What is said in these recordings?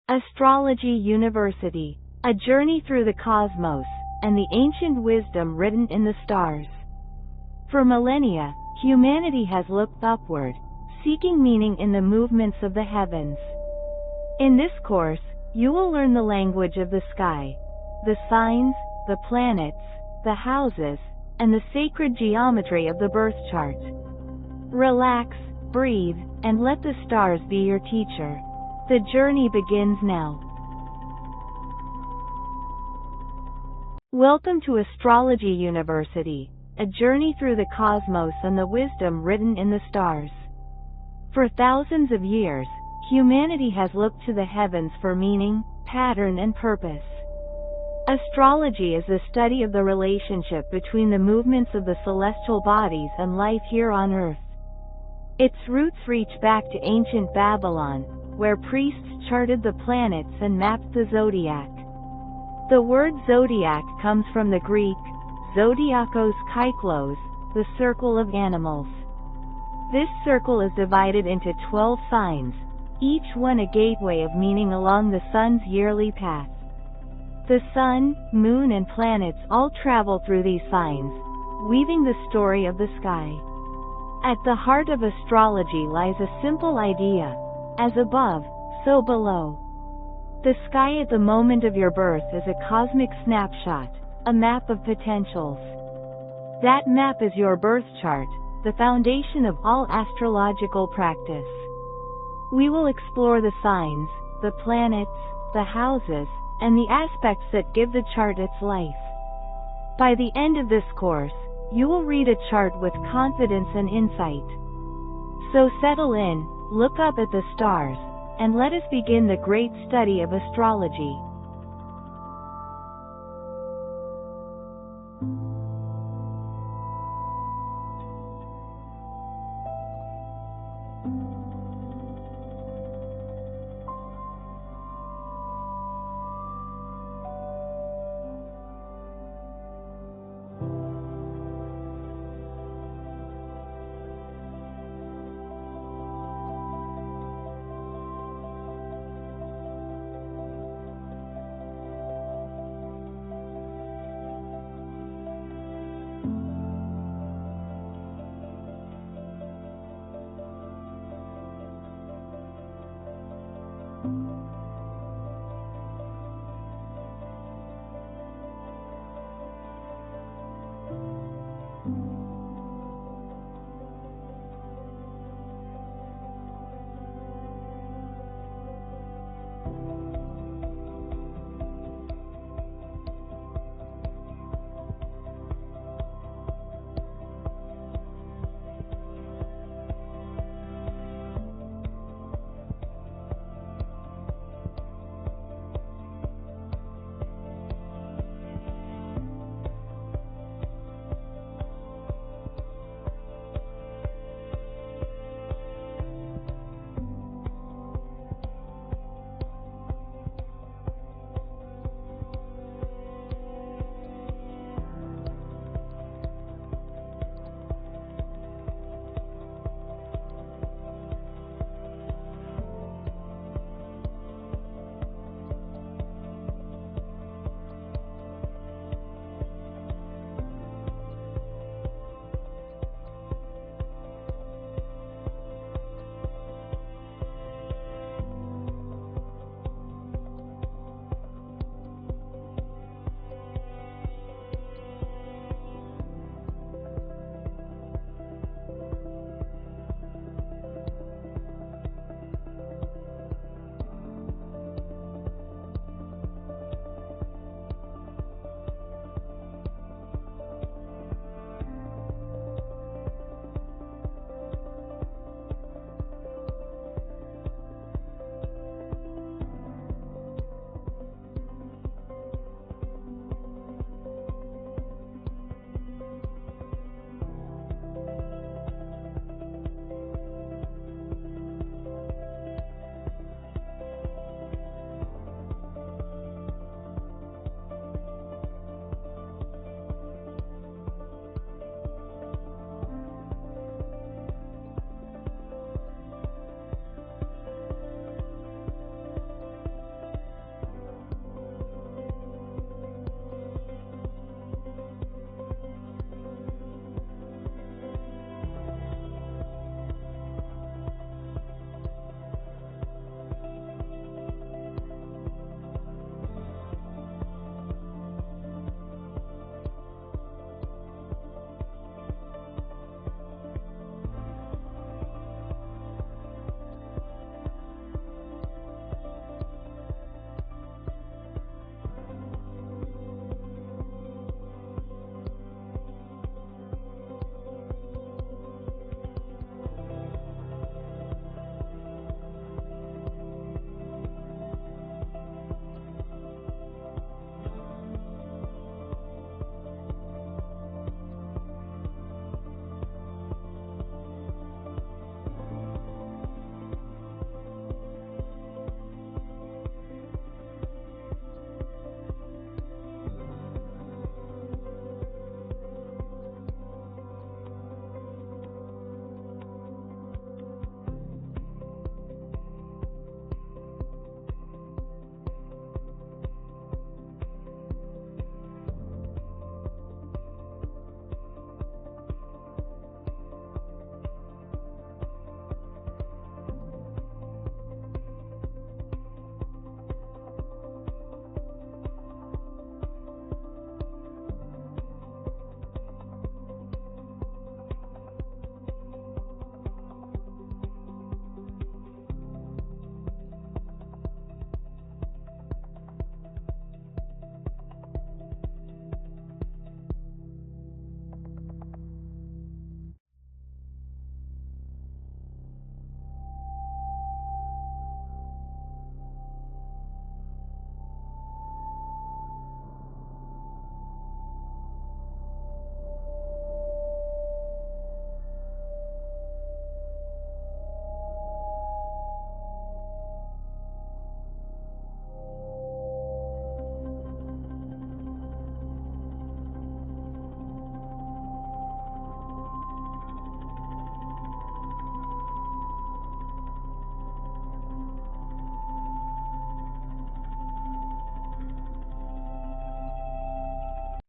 Astrology University, a journey through the cosmos, and the ancient wisdom written in the stars. For millennia, humanity has looked upward, seeking meaning in the movements of the heavens. In this course, you will learn the language of the sky, the signs, the planets, the houses, and the sacred geometry of the birth chart. Relax, breathe, and let the stars be your teacher. The journey begins now. Welcome to Astrology University, a journey through the cosmos and the wisdom written in the stars. For thousands of years, humanity has looked to the heavens for meaning, pattern, and purpose. Astrology is the study of the relationship between the movements of the celestial bodies and life here on Earth. Its roots reach back to ancient Babylon, where priests charted the planets and mapped the zodiac. The word zodiac comes from the Greek, zodiakos kyklos, the circle of animals. This circle is divided into 12 signs, each one a gateway of meaning along the sun's yearly path. The sun, moon, and planets all travel through these signs, weaving the story of the sky. At the heart of astrology lies a simple idea: as above, so below. The sky at the moment of your birth is a cosmic snapshot, a map of potentials. That map is your birth chart, the foundation of all astrological practice. We will explore the signs, the planets, the houses, and the aspects that give the chart its life. By the end of this course, you will read a chart with confidence and insight. So settle in, look up at the stars, and let us begin the great study of astrology.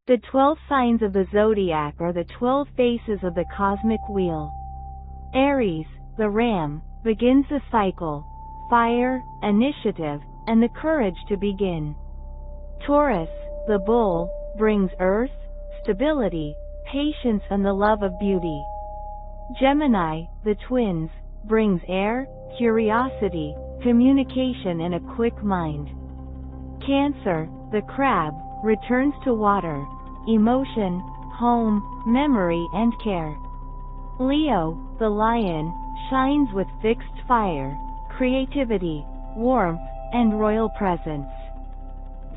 The 12 signs of the zodiac are the 12 faces of the cosmic wheel. Aries, the ram, begins the cycle, fire, initiative, and the courage to begin. Taurus, the bull, brings earth, stability, patience and the love of beauty. Gemini, the twins, brings air, curiosity, communication and a quick mind. Cancer, the crab, returns to water, emotion, home, memory and care. Leo, the lion, shines with fixed fire, creativity, warmth, and royal presence.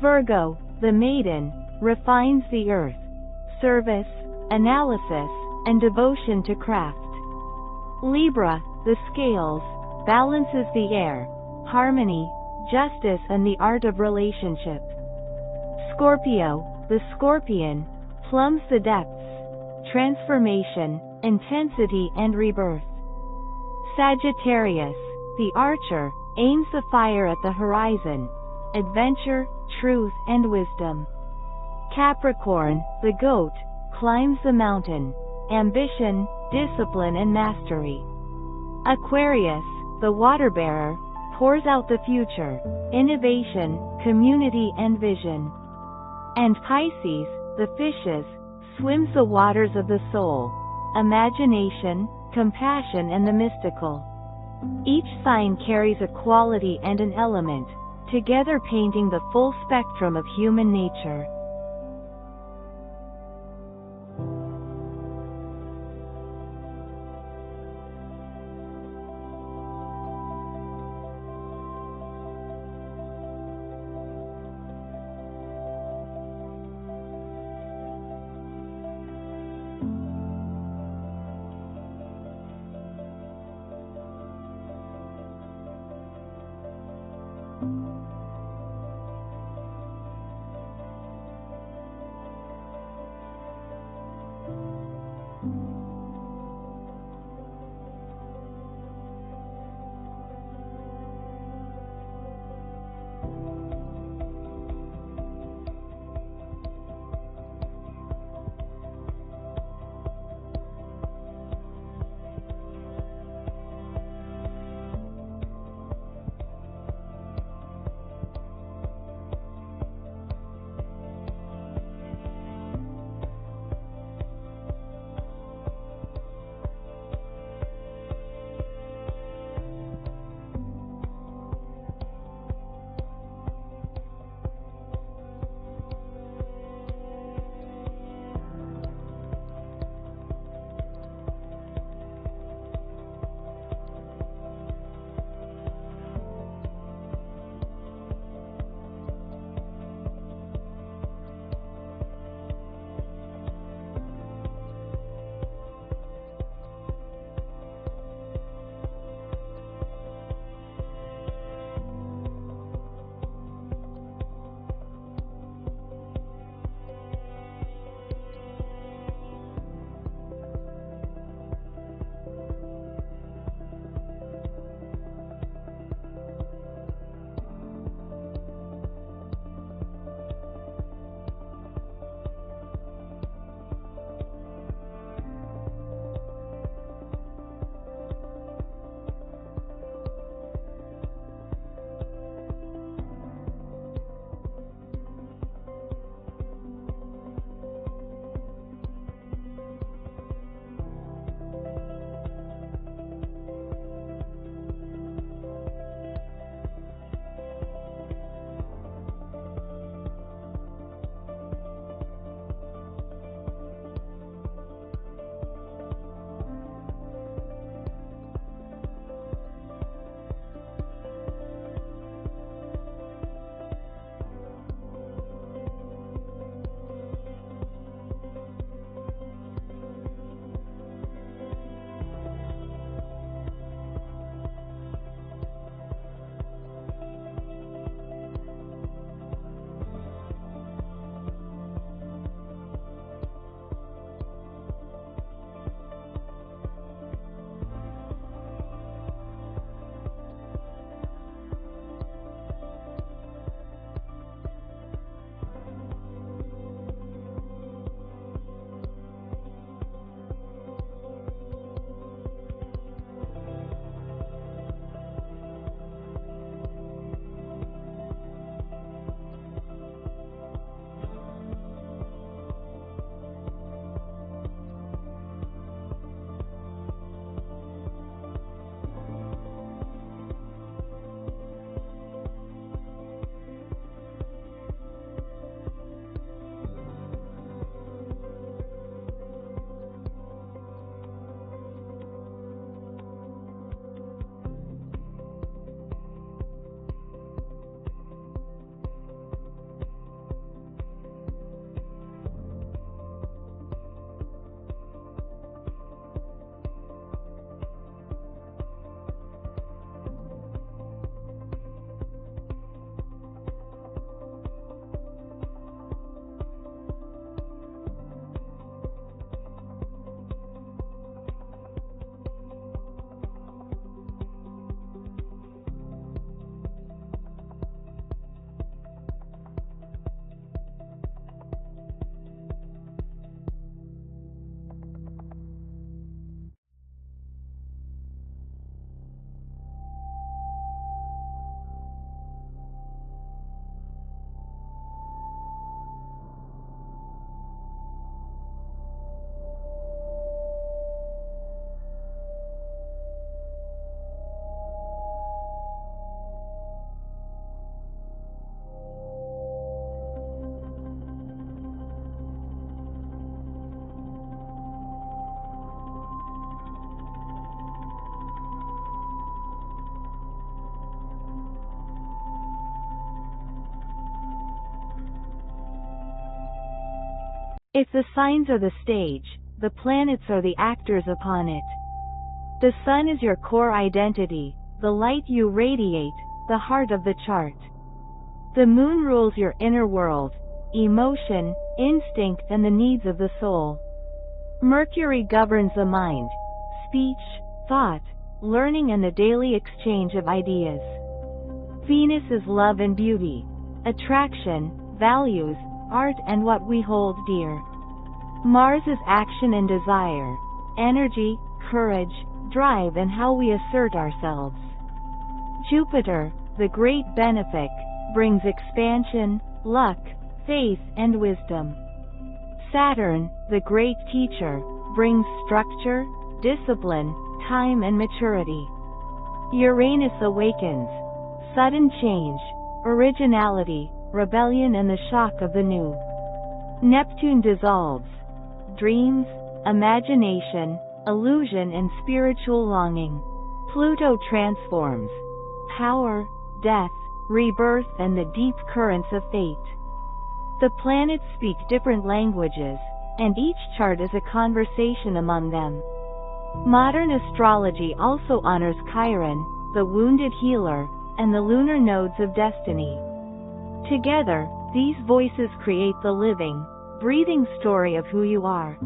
Virgo, the maiden, refines the earth, service, analysis, and devotion to craft. Libra, the scales, balances the air, harmony, justice and the art of relationship. Scorpio, the scorpion, plumbs the depths, transformation, intensity and rebirth. Sagittarius, the archer, aims the fire at the horizon, adventure, truth and wisdom. Capricorn, the goat, climbs the mountain, ambition, discipline and mastery. Aquarius, the water bearer, pours out the future, innovation, community and vision. And Pisces, the fishes, swims the waters of the soul, imagination, compassion and the mystical. Each sign carries a quality and an element, together painting the full spectrum of human nature. If the signs are the stage, the planets are the actors upon it. The sun is your core identity, the light you radiate, the heart of the chart. The moon rules your inner world, emotion, instinct and the needs of the soul. Mercury governs the mind, speech, thought, learning and the daily exchange of ideas. Venus is love and beauty, attraction, values, art and what we hold dear. Mars is action and desire, energy, courage, drive and how we assert ourselves. Jupiter, the great benefic, brings expansion, luck, faith and wisdom. Saturn, the great teacher, brings structure, discipline, time and maturity. Uranus awakens, sudden change, originality, rebellion and the shock of the new. Neptune dissolves, dreams, imagination, illusion and spiritual longing. Pluto transforms, power, death, rebirth and the deep currents of fate. The planets speak different languages, and each chart is a conversation among them. Modern astrology also honors Chiron, the wounded healer, and the lunar nodes of destiny. Together, these voices create the living, breathing story of who you are.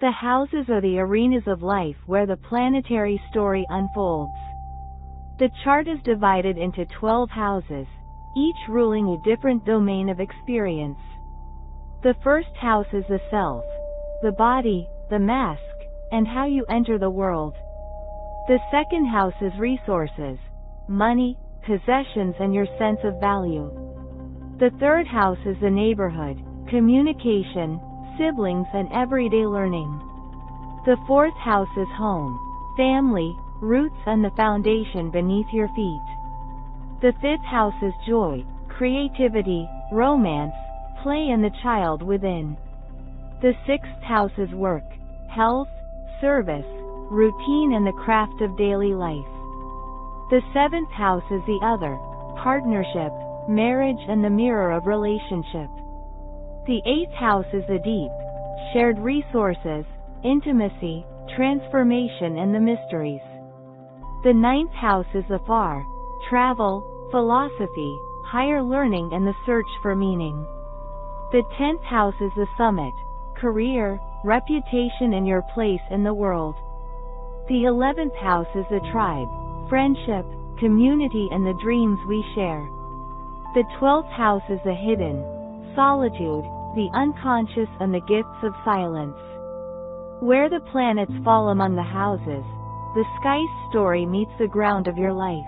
The houses are the arenas of life where the planetary story unfolds. The chart is divided into 12 houses, each ruling a different domain of experience. The first house is the self, the body, the mask, and how you enter the world. The second house is resources, money, possessions, and your sense of value. The third house is the neighborhood, communication, siblings, and everyday learning. The fourth house is home, family, roots, and the foundation beneath your feet. The fifth house is joy, creativity, romance, play, and the child within. The sixth house is work, health, service, routine, and the craft of daily life. The seventh house is the other, partnership, marriage, and the mirror of relationship. The eighth house is the deep, shared resources, intimacy, transformation, and the mysteries. The ninth house is the far, travel, philosophy, higher learning, and the search for meaning. The 10th house is the summit, career, reputation, and your place in the world. The 11th house is the tribe, friendship, community, and the dreams we share. The 12th house is the hidden, solitude, the unconscious, and the gifts of silence. Where the planets fall among the houses, the sky's story meets the ground of your life.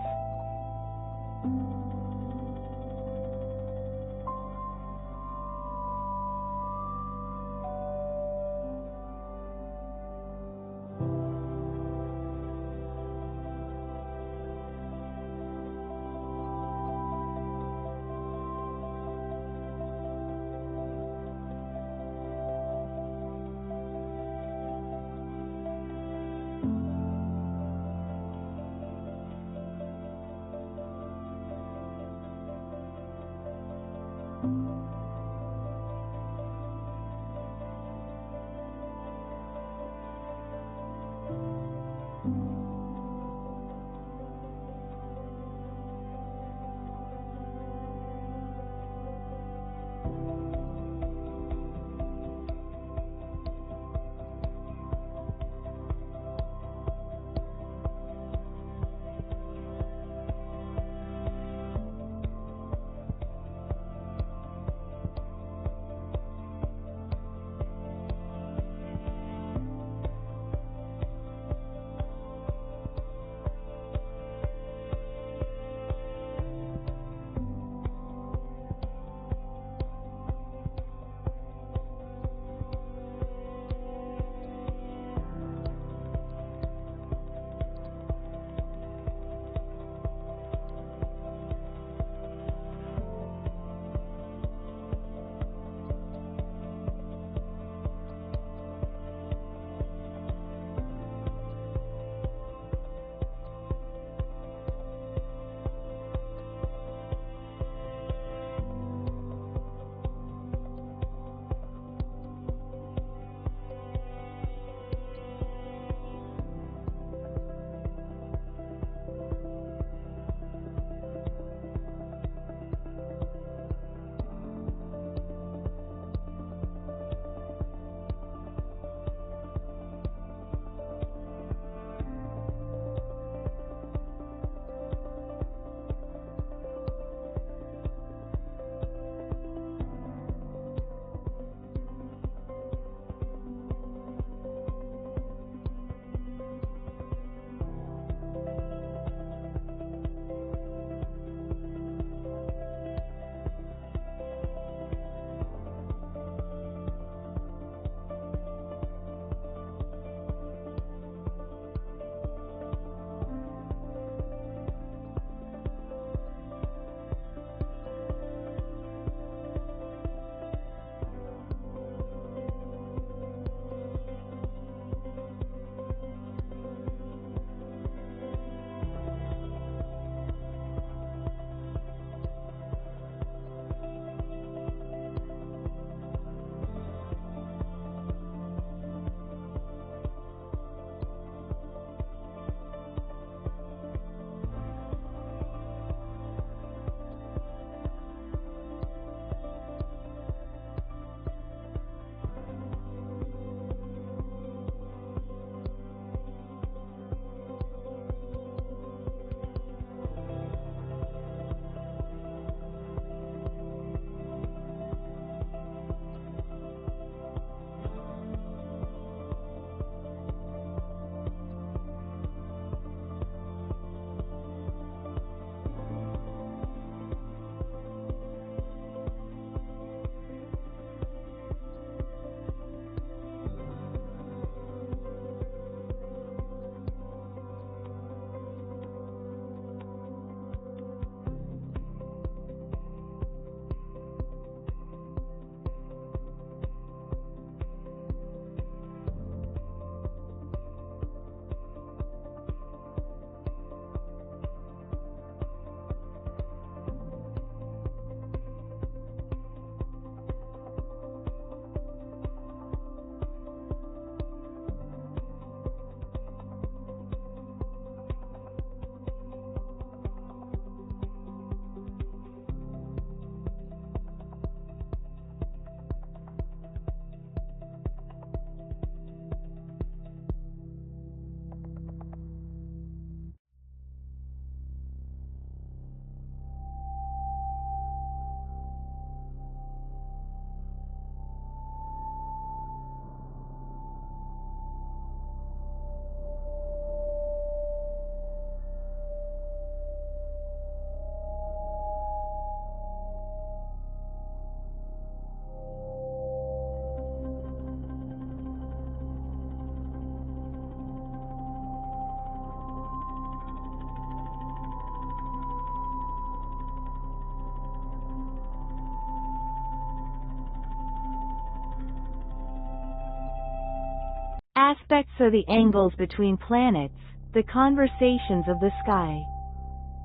Aspects are the angles between planets, the conversations of the sky.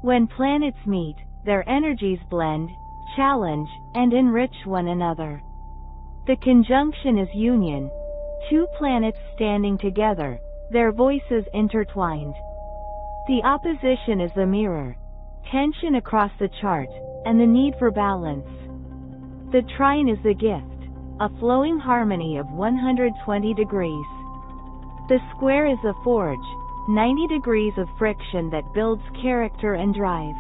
When planets meet, their energies blend, challenge, and enrich one another. The conjunction is union, two planets standing together, their voices intertwined. The opposition is the mirror, tension across the chart, and the need for balance. The trine is the gift, a flowing harmony of 120 degrees. The square is the forge, 90 degrees of friction that builds character and drive.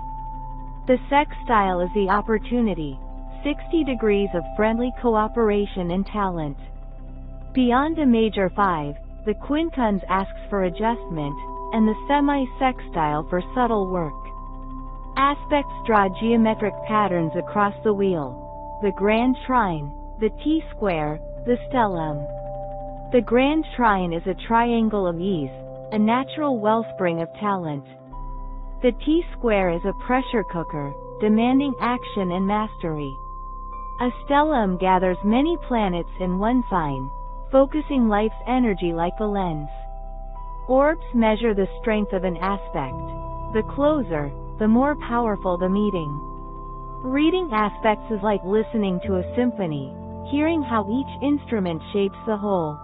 The sextile is the opportunity, 60 degrees of friendly cooperation and talent. Beyond the major five, the quincunx asks for adjustment, and the semi-sextile for subtle work. Aspects draw geometric patterns across the wheel. The grand trine, the T-square, the stellium. The grand trine is a triangle of ease, a natural wellspring of talent. The T-square is a pressure cooker, demanding action and mastery. A stellium gathers many planets in one sign, focusing life's energy like a lens. Orbs measure the strength of an aspect. The closer, the more powerful the meeting. Reading aspects is like listening to a symphony, hearing how each instrument shapes the whole.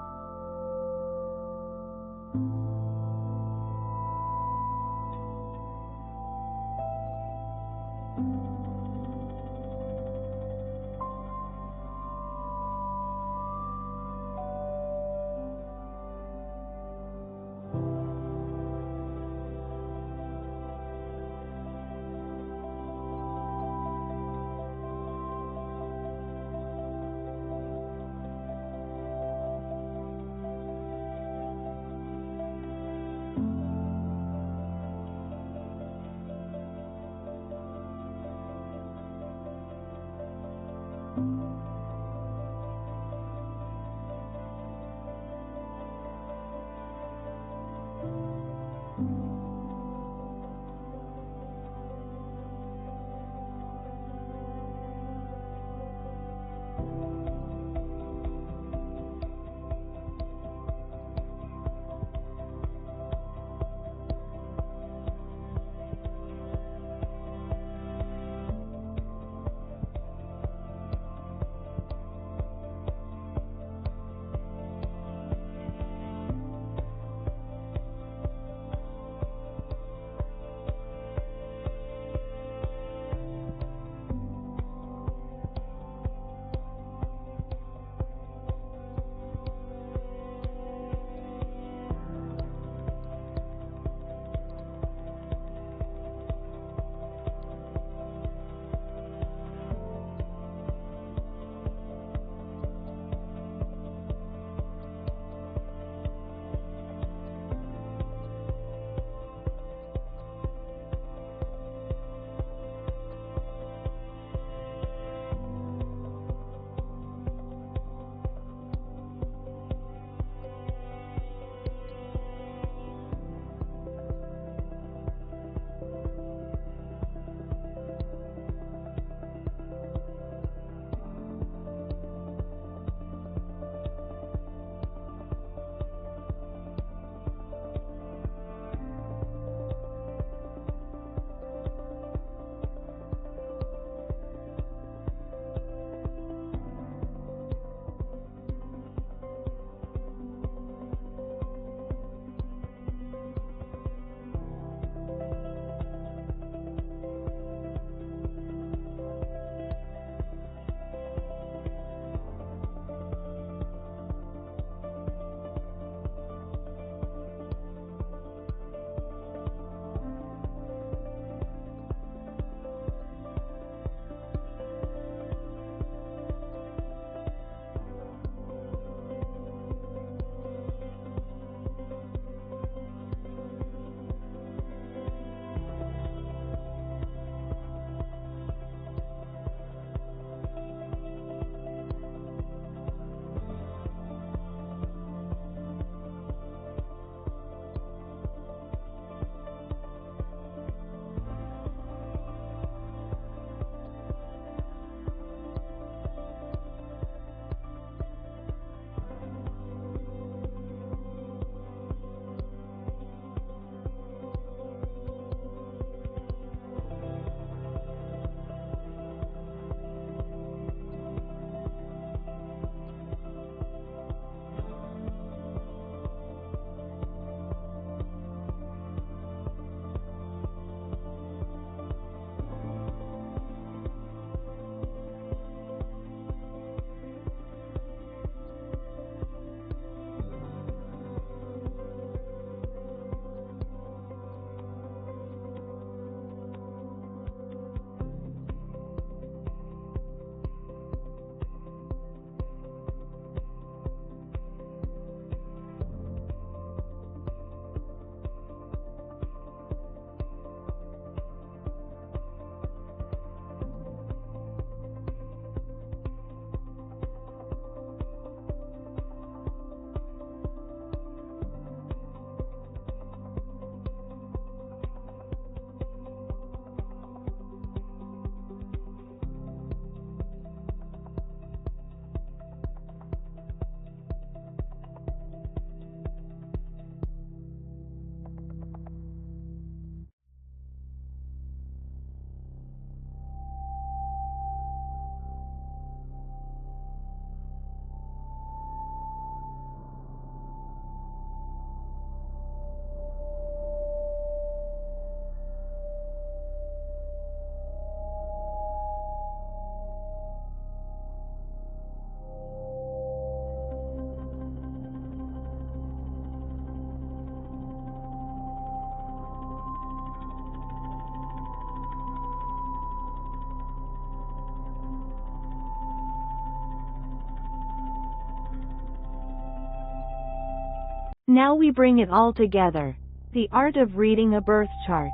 Now we bring it all together. The art of reading a birth chart.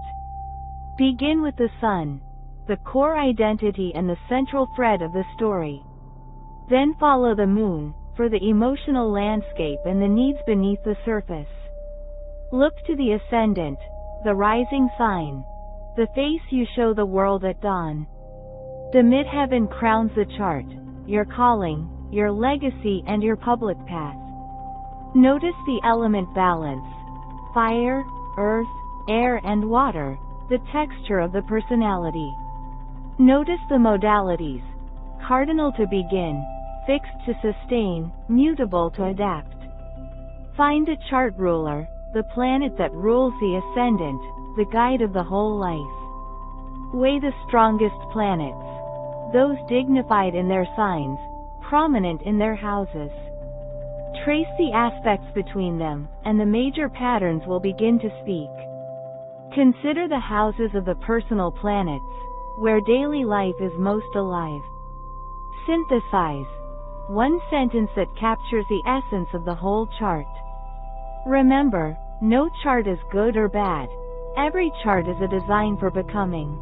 Begin with the sun, the core identity and the central thread of the story. Then follow the moon, for the emotional landscape and the needs beneath the surface. Look to the ascendant, the rising sign, the face you show the world at dawn. The midheaven crowns the chart, your calling, your legacy and your public path. Notice the element balance: fire, earth, air and water, the texture of the personality. Notice the modalities: cardinal to begin, fixed to sustain, mutable to adapt. Find a chart ruler, the planet that rules the ascendant, the guide of the whole life. Weigh the strongest planets, those dignified in their signs, prominent in their houses. Trace the aspects between them, and the major patterns will begin to speak. Consider the houses of the personal planets, where daily life is most alive. Synthesize one sentence that captures the essence of the whole chart. Remember, no chart is good or bad. Every chart is a design for becoming.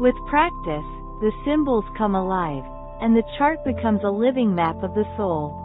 With practice, the symbols come alive, and the chart becomes a living map of the soul.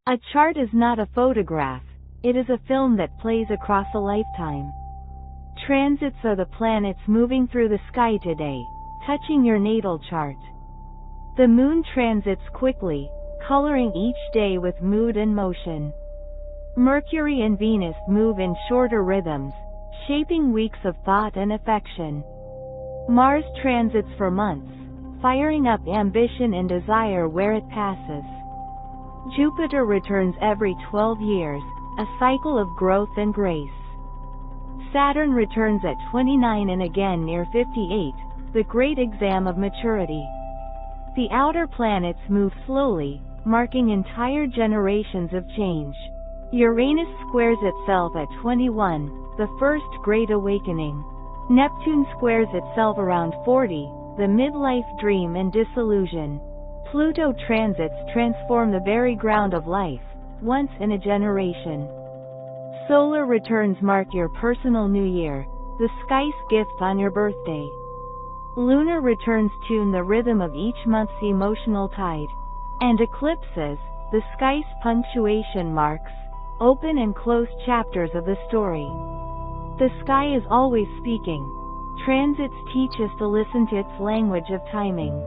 A chart is not a photograph, it is a film that plays across a lifetime. Transits are the planets moving through the sky today, touching your natal chart. The moon transits quickly, coloring each day with mood and motion. Mercury and Venus move in shorter rhythms, shaping weeks of thought and affection. Mars transits for months, firing up ambition and desire where it passes. Jupiter returns every 12 years, a cycle of growth and grace. Saturn returns at 29 and again near 58, the great exam of maturity. The outer planets move slowly, marking entire generations of change. Uranus squares itself at 21, the first great awakening. Neptune squares itself around 40, the midlife dream and disillusion. Pluto transits transform the very ground of life, once in a generation. Solar returns mark your personal new year, the sky's gift on your birthday. Lunar returns tune the rhythm of each month's emotional tide. And eclipses, the sky's punctuation marks, open and closed chapters of the story. The sky is always speaking. Transits teach us to listen to its language of timing.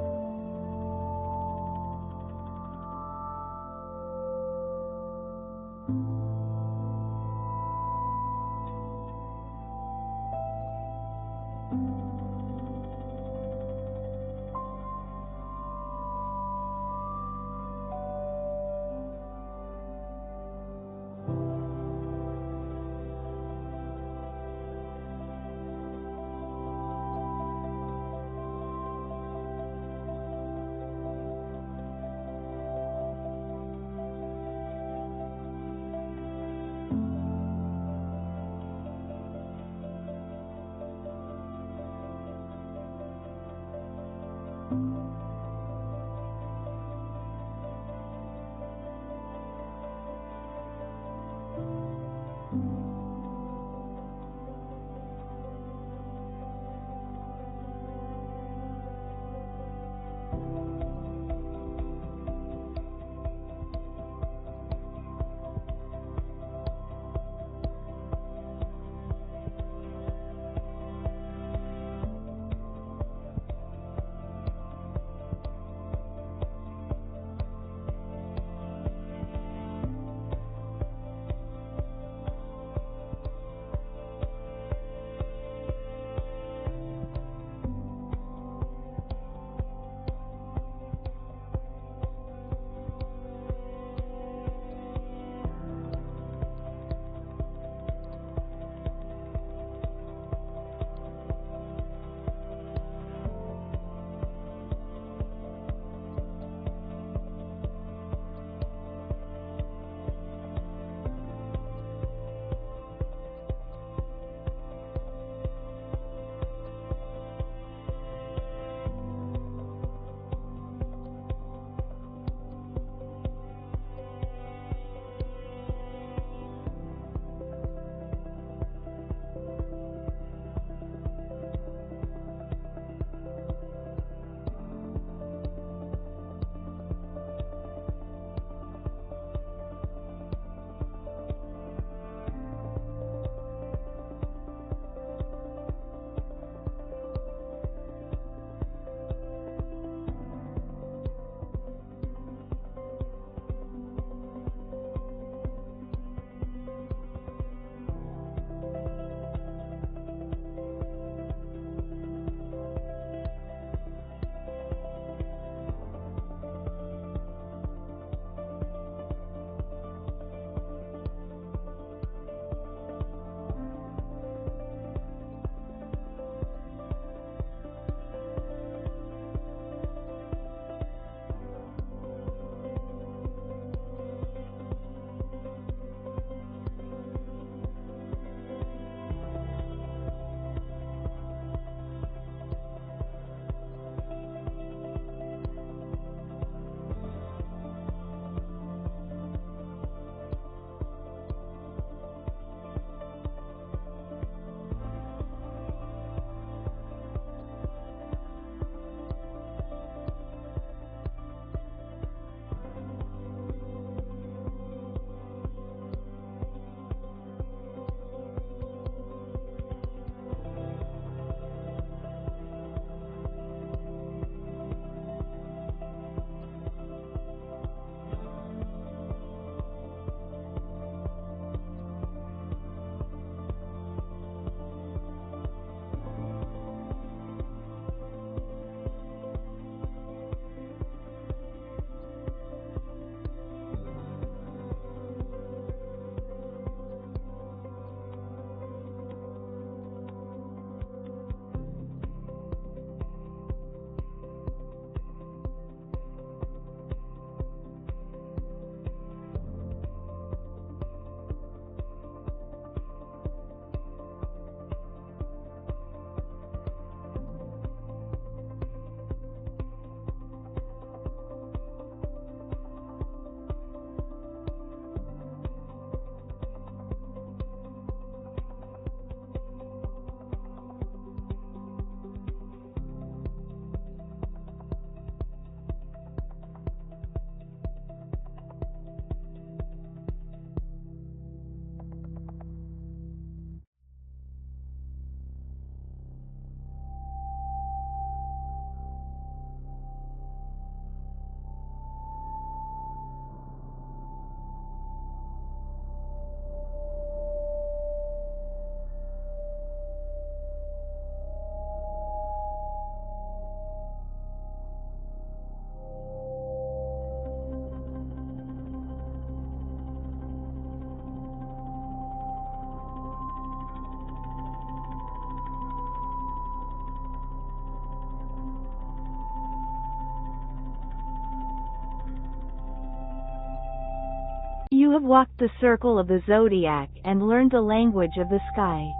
You have walked the circle of the zodiac and learned the language of the sky.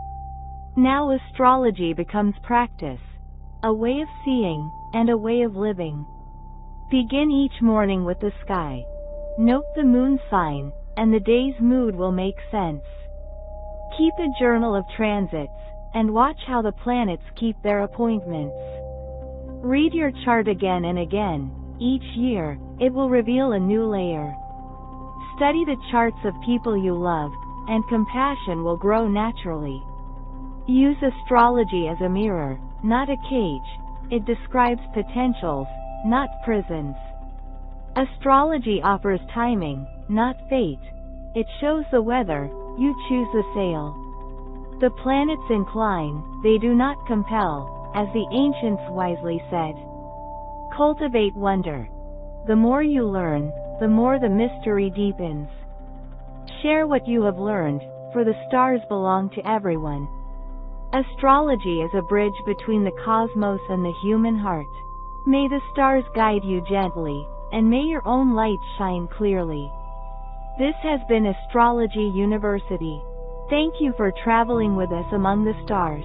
Now astrology becomes practice, a way of seeing, and a way of living. Begin each morning with the sky. Note the moon sign, and the day's mood will make sense. Keep a journal of transits, and watch how the planets keep their appointments. Read your chart again and again. Each year, it will reveal a new layer. Study the charts of people you love, and compassion will grow naturally. Use astrology as a mirror, not a cage. It describes potentials, not prisons. Astrology offers timing, not fate. It shows the weather, you choose the sail. The planets incline, they do not compel, as the ancients wisely said. Cultivate wonder. The more you learn, the more the mystery deepens. Share what you have learned, for the stars belong to everyone. Astrology is a bridge between the cosmos and the human heart. May the stars guide you gently, and may your own light shine clearly. This has been Astrology University. Thank you for traveling with us among the stars.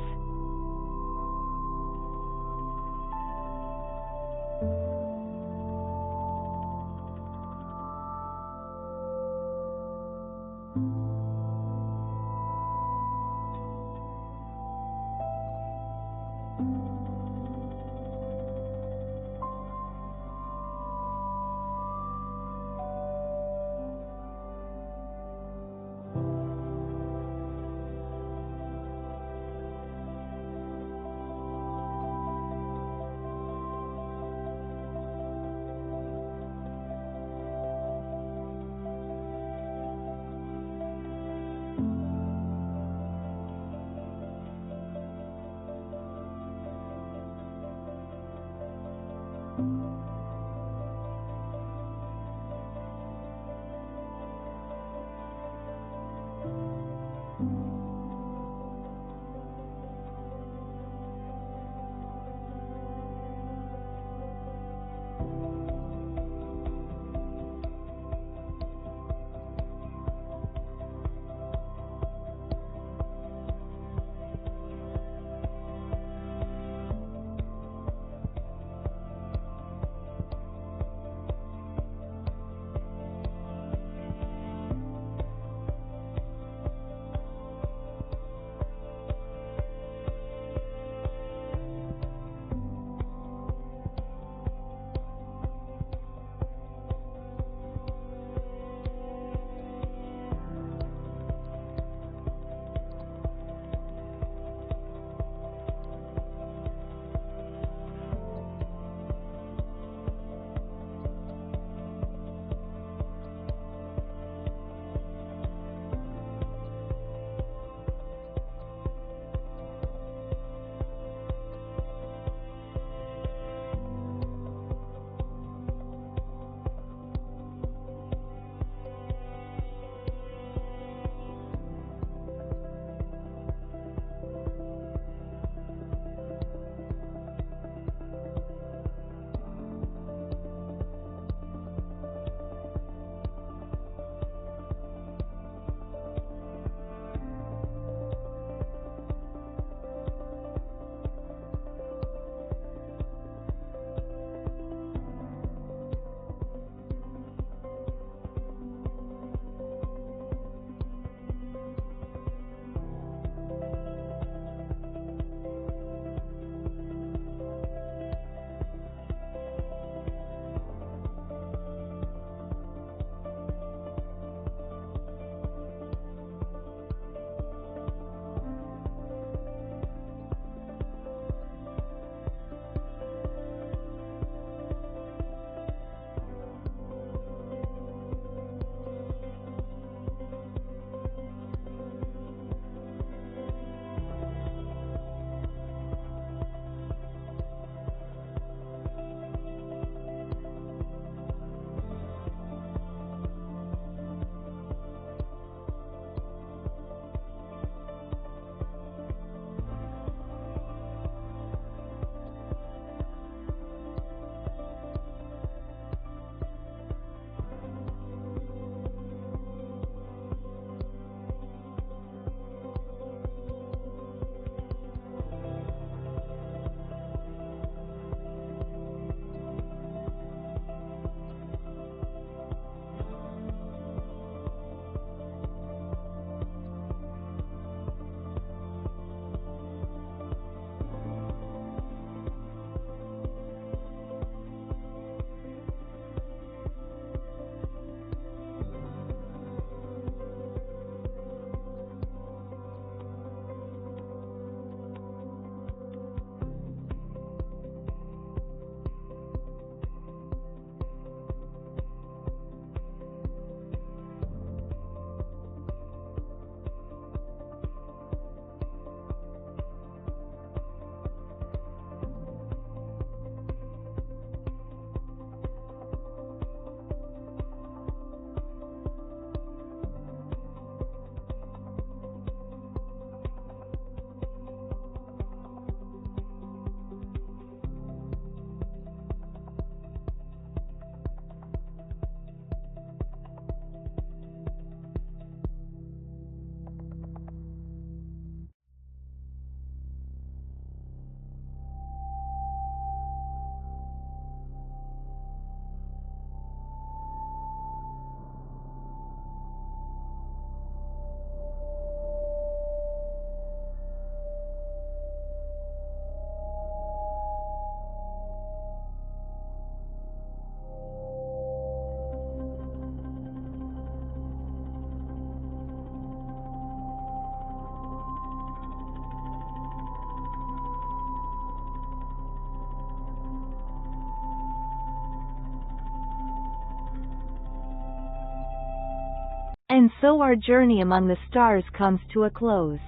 And so our journey among the stars comes to a close.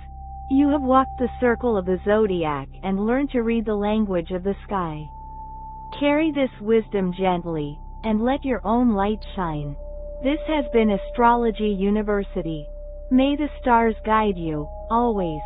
You have walked the circle of the zodiac and learned to read the language of the sky. Carry this wisdom gently, and let your own light shine. This has been Astrology University. May the stars guide you, always.